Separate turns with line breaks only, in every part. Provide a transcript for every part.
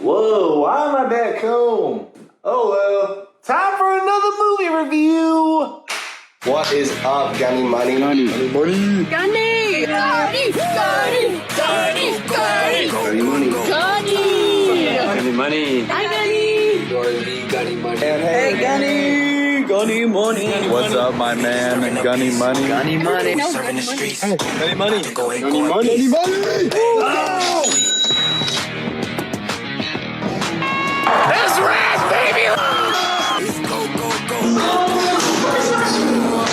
Whoa, why am I back home? Oh well, time for another movie review!
What is up, Gunny Money?
Gunny!
Gunny!
Gunny! Gunny! Gunny! Gunny! Gunny!
Gunny Money!
Gunny!
Gunny Money!
Hi, Gunny!
Gunny Money.
Hey, Gunny!
Gunny Money! What's up, my man? Gunny Money!
Gunny Money!
Gunny Money!
Gunny
Money!
Money.
That's right, baby!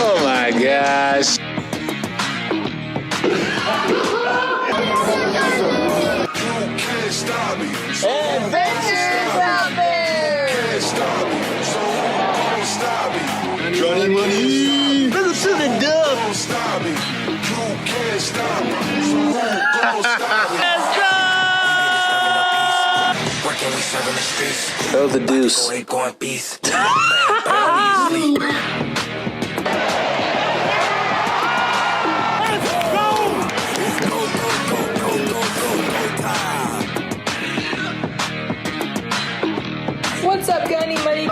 Oh my gosh.
Adventures out there!
Gunny Money!
Listen to the dub! Let's go!
Throw the deuce.
What's up, Gunny Money?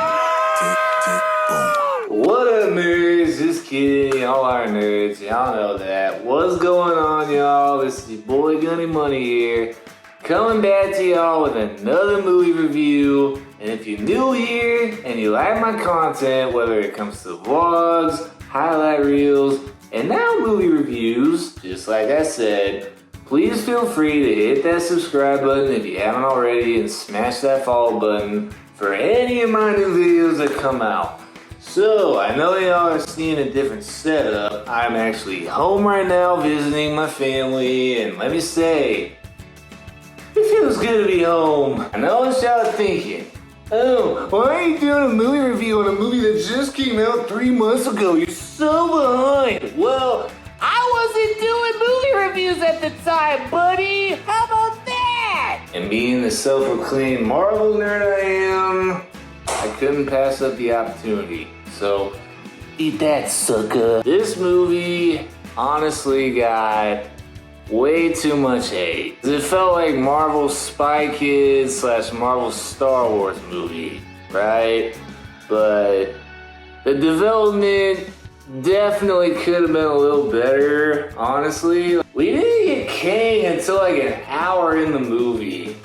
What up, nerds? Just kidding. All our nerds. Y'all know that. What's going on, y'all? This is your boy Gunny Money here. Coming back to y'all with another movie review. And if you're new here and you like my content, whether it comes to vlogs, highlight reels, and now movie reviews, just like I said, please feel free to hit that subscribe button if you haven't already and smash that follow button for any of my new videos that come out. So, I know y'all are seeing a different setup. I'm actually home right now visiting my family, and let me say, it feels good to be home. I know what y'all are thinking. Oh, why are you doing a movie review on a movie that just came out 3 months ago? You're so behind. Well, I wasn't doing movie reviews at the time, buddy. How about that? And being the self-proclaimed Marvel nerd I am, I couldn't pass up the opportunity. So, eat that, sucker. This movie honestly got way too much hate. It felt like Marvel's Spy Kids / Marvel Star Wars movie, right? But the development definitely could have been a little better, honestly. We didn't get Kang until like an hour in the movie.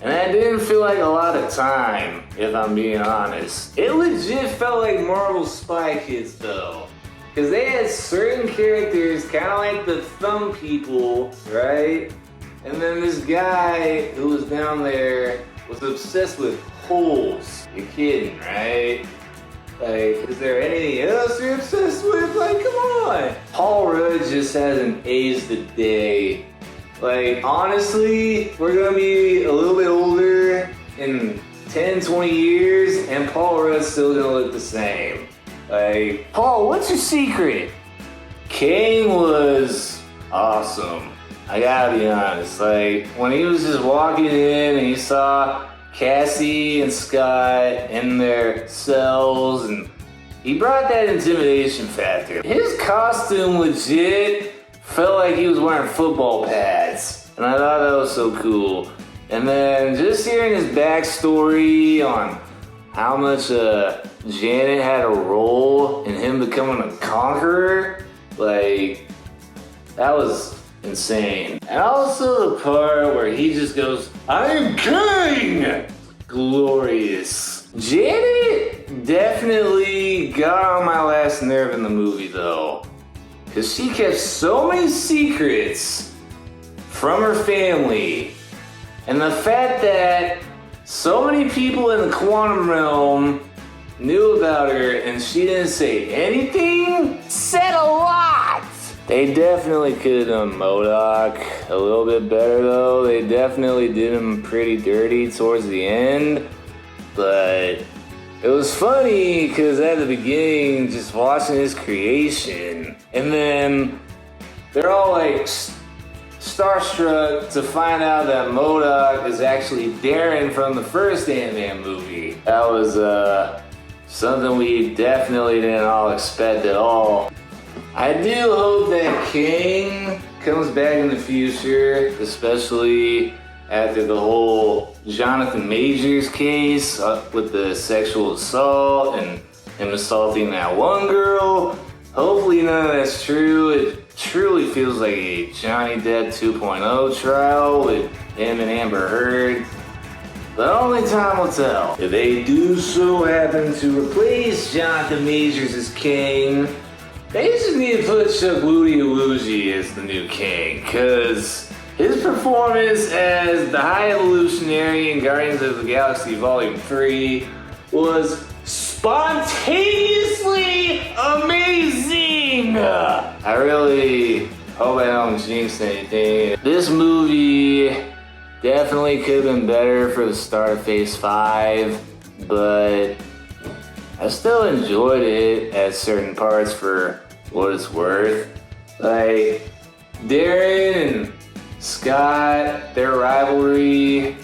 And that didn't feel like a lot of time, if I'm being honest. It legit felt like Marvel Spy Kids though. Because they had certain characters, kind of like the thumb people, right? And then this guy who was down there was obsessed with holes. You're kidding, right? Like, is there anything else you're obsessed with? Like, come on. Paul Rudd just hasn't aged a day. Like, honestly, we're gonna be a little bit older in 10, 20 years, and Paul Rudd's still gonna look the same. Like, Paul, what's your secret? Kang was awesome. I gotta be honest. Like, when he was just walking in and he saw Cassie and Scott in their cells, and he brought that intimidation factor. His costume legit felt like he was wearing football pads, and I thought that was so cool. And then just hearing his backstory on how much Janet had a role in him becoming a conqueror, like, that was insane. And also the part where he just goes, "I am King!" Glorious. Janet definitely got on my last nerve in the movie though, because she kept so many secrets from her family. And the fact that so many people in the quantum realm knew about her and she didn't say anything said a lot. They definitely could have done MODOK a little bit better though. They definitely did him pretty dirty towards the end. But it was funny because at the beginning, just watching his creation, and then they're all like starstruck to find out that MODOK is actually Darren from the first Ant Man movie. That was something we definitely didn't all expect at all. I do hope that Kang comes back in the future, especially after the whole Jonathan Majors case with the sexual assault and him assaulting that one girl. Hopefully none of that's true. It truly feels like a Johnny Depp 2.0 trial with him and Amber Heard. But only time will tell. If they do so happen to replace Jonathan Majors as King, they just need to put Chuck Woogie as the new King, cause his performance as the High Evolutionary in Guardians of the Galaxy Volume 3 was spontaneously amazing! I really hope I don't jinx anything. This movie definitely could have been better for the start of Phase 5, but I still enjoyed it at certain parts for what it's worth. Like, Darren and Scott, their rivalry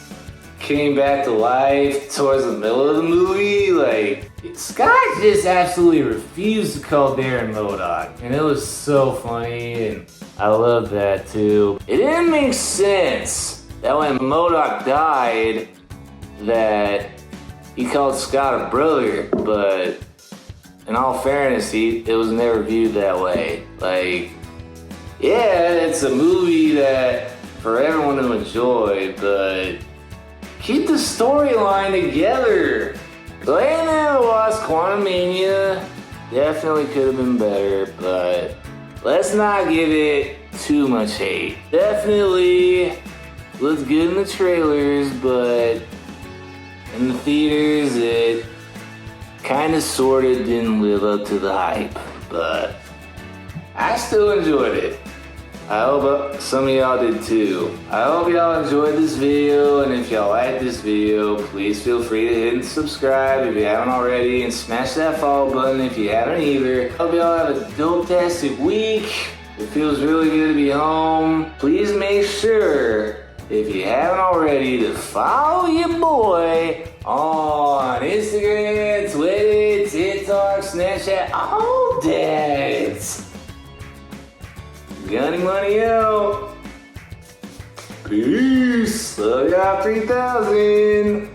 came back to life towards the middle of the movie. Like, Scott just absolutely refused to call Darren MODOK, and it was so funny, and I love that too. It didn't make sense that when MODOK died, that he called Scott a brother, but in all fairness, it was never viewed that way. Like, yeah, it's a movie that for everyone to enjoy, but keep the storyline together. Ant Man The Wasp Quantumania definitely could have been better, but let's not give it too much hate. Definitely looks good in the trailers, but in the theaters it kinda sorta didn't live up to the hype, but I still enjoyed it. I hope some of y'all did too. I hope y'all enjoyed this video, and if y'all like this video, please feel free to hit and subscribe if you haven't already, and smash that follow button if you haven't either. Hope y'all have a dope-tastic week. It feels really good to be home. Please make sure, if you haven't already, to follow your boy on Instagram, Twitter, TikTok, Snapchat, all that. Gunny Money out. Peace. Love y'all 3000.